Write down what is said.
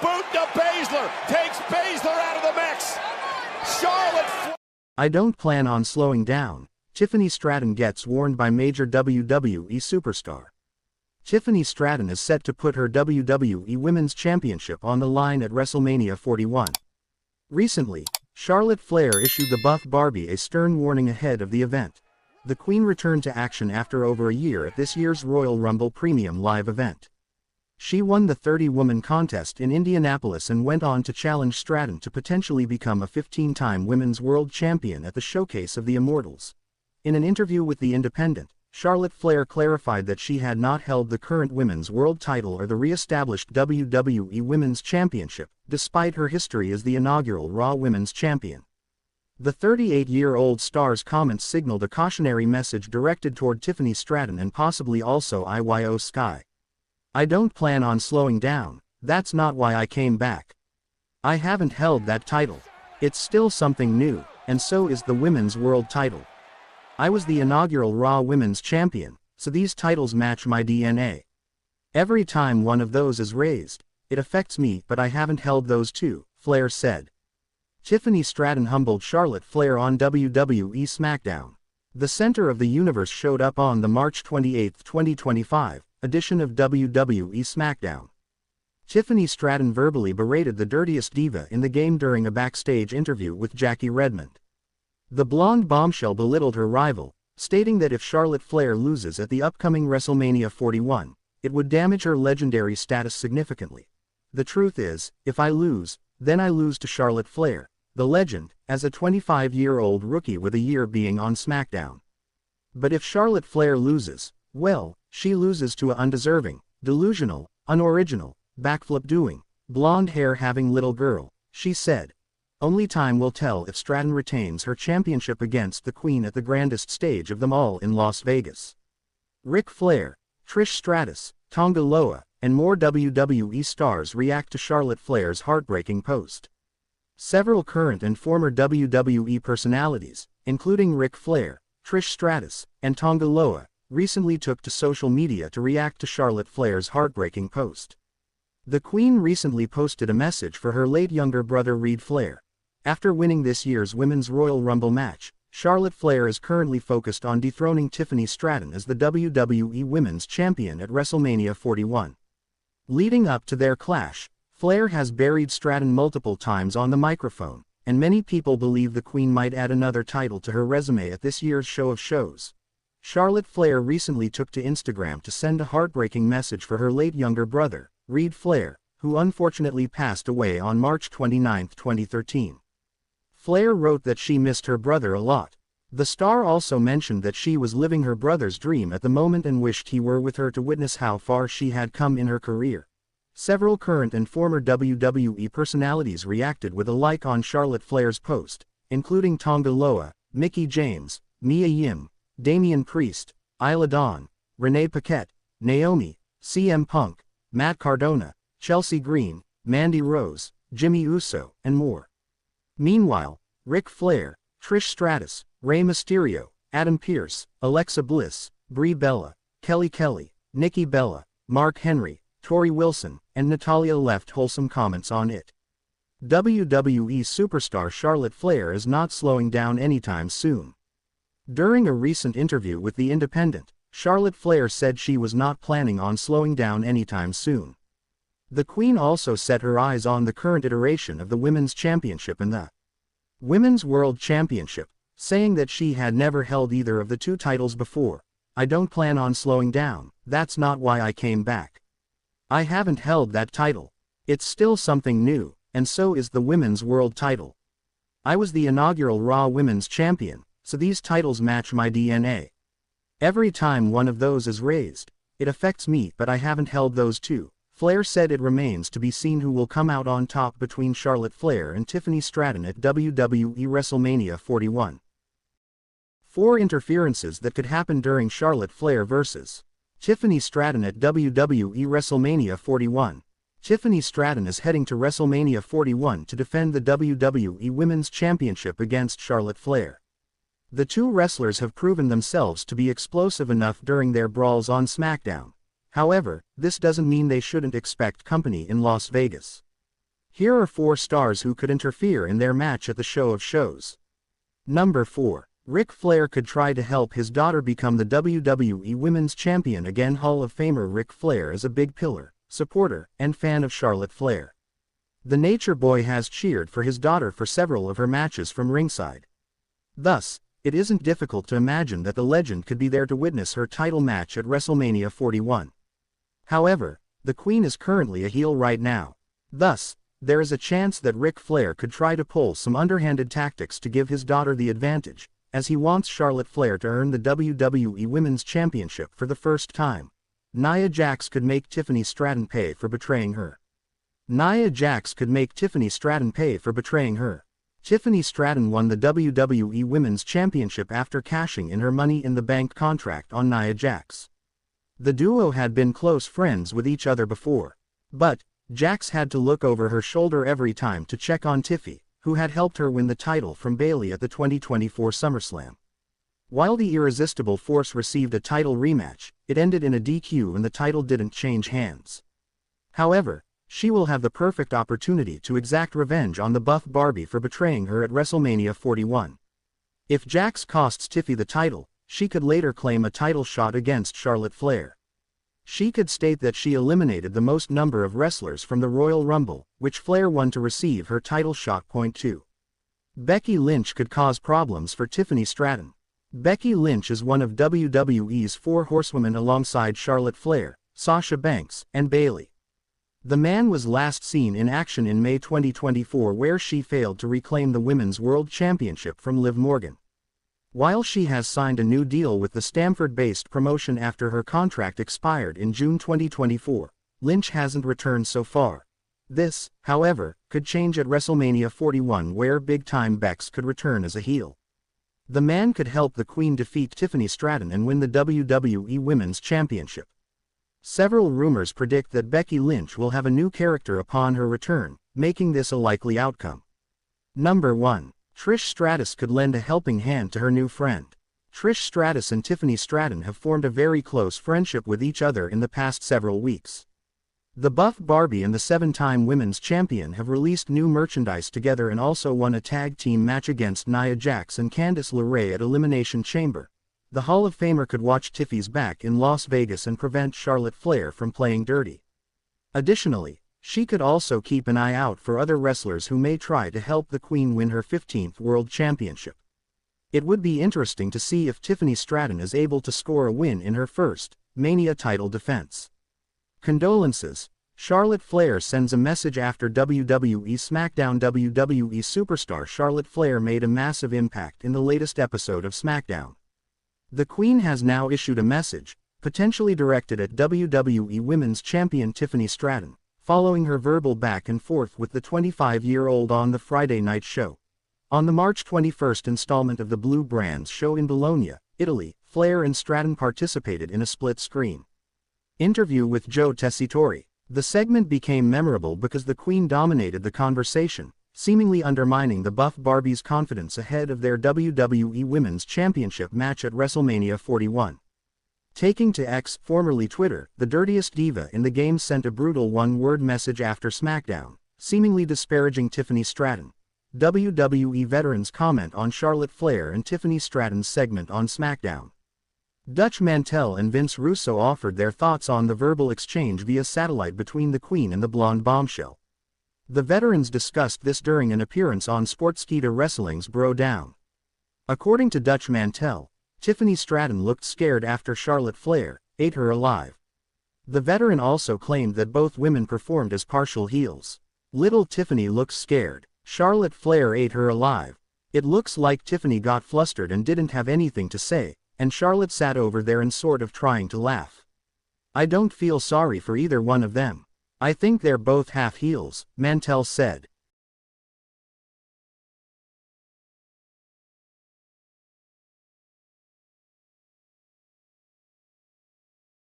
boot to Baszler. Takes Baszler out of the mix. Charlotte Flair. I don't plan on slowing down. Tiffany Stratton gets warned by major WWE superstar. Tiffany Stratton is set to put her WWE Women's Championship on the line at WrestleMania 41. Recently, Charlotte Flair issued the Buff Barbie a stern warning ahead of the event. The Queen returned to action after over a year at this year's Royal Rumble Premium Live event. She won the 30-woman contest in Indianapolis and went on to challenge Stratton to potentially become a 15-time Women's World Champion at the Showcase of the Immortals. In an interview with The Independent, Charlotte Flair clarified that she had not held the current Women's World title or the re-established WWE Women's Championship, despite her history as the inaugural Raw Women's Champion. The 38-year-old star's comments signaled a cautionary message directed toward Tiffany Stratton and possibly also IYO SKY. I don't plan on slowing down, that's not why I came back. I haven't held that title. It's still something new, and so is the Women's World title. I was the inaugural Raw Women's Champion, so these titles match my DNA. Every time one of those is raised, it affects me, but I haven't held those two, Flair said. Tiffany Stratton humbled Charlotte Flair on WWE SmackDown. The Center of the Universe showed up on the March 28, 2025, edition of WWE SmackDown. Tiffany Stratton verbally berated the dirtiest diva in the game during a backstage interview with Jackie Redmond. The blonde bombshell belittled her rival, stating that if Charlotte Flair loses at the upcoming WrestleMania 41, it would damage her legendary status significantly. The truth is, if I lose, then I lose to Charlotte Flair, the legend, as a 25-year-old rookie with a year being on SmackDown. But if Charlotte Flair loses, well, she loses to a undeserving, delusional, unoriginal, backflip-doing, blonde-hair-having little girl, she said. Only time will tell if Stratton retains her championship against the Queen at the grandest stage of them all in Las Vegas. Ric Flair, Trish Stratus, Tonga Loa, and more WWE stars react to Charlotte Flair's heartbreaking post. Several current and former WWE personalities, including Ric Flair, Trish Stratus, and Tonga Loa, recently took to social media to react to Charlotte Flair's heartbreaking post. The Queen recently posted a message for her late younger brother Reid Flair. After winning this year's Women's Royal Rumble match, Charlotte Flair is currently focused on dethroning Tiffany Stratton as the WWE Women's Champion at WrestleMania 41. Leading up to their clash, Flair has buried Stratton multiple times on the microphone, and many people believe the Queen might add another title to her resume at this year's Show of Shows. Charlotte Flair recently took to Instagram to send a heartbreaking message for her late younger brother, Reid Flair, who unfortunately passed away on March 29, 2013. Flair wrote that she missed her brother a lot. The star also mentioned that she was living her brother's dream at the moment and wished he were with her to witness how far she had come in her career. Several current and former WWE personalities reacted with a like on Charlotte Flair's post, including Tonga Loa, Mickie James, Mia Yim, Damian Priest, Isla Dawn, Renee Paquette, Naomi, CM Punk, Matt Cardona, Chelsea Green, Mandy Rose, Jimmy Uso, and more. Meanwhile, Ric Flair, Trish Stratus, Rey Mysterio, Adam Pearce, Alexa Bliss, Brie Bella, Kelly Kelly, Nikki Bella, Mark Henry, Tori Wilson, and Natalya left wholesome comments on it. WWE superstar Charlotte Flair is not slowing down anytime soon. During a recent interview with The Independent, Charlotte Flair said she was not planning on slowing down anytime soon. The Queen also set her eyes on the current iteration of the Women's Championship and the Women's World Championship, saying that she had never held either of the two titles before. I don't plan on slowing down, that's not why I came back. I haven't held that title. It's still something new, and so is the Women's World title. I was the inaugural Raw Women's Champion, so these titles match my DNA. Every time one of those is raised, it affects me, but I haven't held those two. Flair said it remains to be seen who will come out on top between Charlotte Flair and Tiffany Stratton at WWE WrestleMania 41. 4 interferences that could happen during Charlotte Flair vs. Tiffany Stratton at WWE WrestleMania 41. Tiffany Stratton is heading to WrestleMania 41 to defend the WWE Women's Championship against Charlotte Flair. The two wrestlers have proven themselves to be explosive enough during their brawls on SmackDown. However, this doesn't mean they shouldn't expect company in Las Vegas. Here are 4 stars who could interfere in their match at the Show of Shows. Number 4. Ric Flair could try to help his daughter become the WWE Women's Champion again. Hall of Famer Ric Flair is a big pillar, supporter, and fan of Charlotte Flair. The Nature Boy has cheered for his daughter for several of her matches from ringside. Thus, it isn't difficult to imagine that the legend could be there to witness her title match at WrestleMania 41. However, the Queen is currently a heel right now. Thus, there is a chance that Ric Flair could try to pull some underhanded tactics to give his daughter the advantage, as he wants Charlotte Flair to earn the WWE Women's Championship for the first time. Nia Jax could make Tiffany Stratton pay for betraying her. Nia Jax could make Tiffany Stratton pay for betraying her. Tiffany Stratton won the WWE Women's Championship after cashing in her Money in the Bank contract on Nia Jax. The duo had been close friends with each other before, but Jax had to look over her shoulder every time to check on Tiffy, who had helped her win the title from Bayley at the 2024 SummerSlam. While the Irresistible Force received a title rematch, it ended in a DQ and the title didn't change hands. However, she will have the perfect opportunity to exact revenge on the Buff Barbie for betraying her at WrestleMania 41. If Jax costs Tiffy the title, she could later claim a title shot against Charlotte Flair. She could state that she eliminated the most number of wrestlers from the Royal Rumble, which Flair won to receive her title shot. 2. Becky Lynch could cause problems for Tiffany Stratton. Becky Lynch is one of WWE's 4 horsewomen alongside Charlotte Flair, Sasha Banks, and Bayley. The man was last seen in action in May 2024 where she failed to reclaim the Women's World Championship from Liv Morgan. While she has signed a new deal with the Stamford-based promotion after her contract expired in June 2024, Lynch hasn't returned so far. This, however, could change at WrestleMania 41 where big-time Bex could return as a heel. The man could help the Queen defeat Tiffany Stratton and win the WWE Women's Championship. Several rumors predict that Becky Lynch will have a new character upon her return, making this a likely outcome. Number 1. Trish Stratus could lend a helping hand to her new friend. Trish Stratus and Tiffany Stratton have formed a very close friendship with each other in the past several weeks. The Buff Barbie and the 7-time Women's Champion have released new merchandise together and also won a tag team match against Nia Jax and Candice LeRae at Elimination Chamber. The Hall of Famer could watch Tiffy's back in Las Vegas and prevent Charlotte Flair from playing dirty. Additionally, she could also keep an eye out for other wrestlers who may try to help the Queen win her 15th World Championship. It would be interesting to see if Tiffany Stratton is able to score a win in her first Mania title defense. Condolences. Charlotte Flair sends a message after WWE SmackDown. WWE Superstar Charlotte Flair made a massive impact in the latest episode of SmackDown. The Queen has now issued a message, potentially directed at WWE Women's Champion Tiffany Stratton, following her verbal back and forth with the 25-year-old on the Friday night show. On the March 21st installment of the Blue Brands show in Bologna, Italy, Flair and Stratton participated in a split-screen interview with Joe Tessitore. The segment became memorable because the Queen dominated the conversation, seemingly undermining the Buff Barbie's confidence ahead of their WWE Women's Championship match at WrestleMania 41. Taking to X, formerly Twitter, the dirtiest diva in the game sent a brutal one-word message after SmackDown, seemingly disparaging Tiffany Stratton. WWE veterans comment on Charlotte Flair and Tiffany Stratton's segment on SmackDown. Dutch Mantel and Vince Russo offered their thoughts on the verbal exchange via satellite between the Queen and the blonde bombshell. The veterans discussed this during an appearance on Sportskeeda Wrestling's Bro Down. According to Dutch Mantel, Tiffany Stratton looked scared after Charlotte Flair ate her alive. The veteran also claimed that both women performed as partial heels. Little Tiffany looks scared. Charlotte Flair ate her alive. It looks like Tiffany got flustered and didn't have anything to say, and Charlotte sat over there and sort of trying to laugh. I don't feel sorry for either one of them. I think they're both half heels, Mantel said.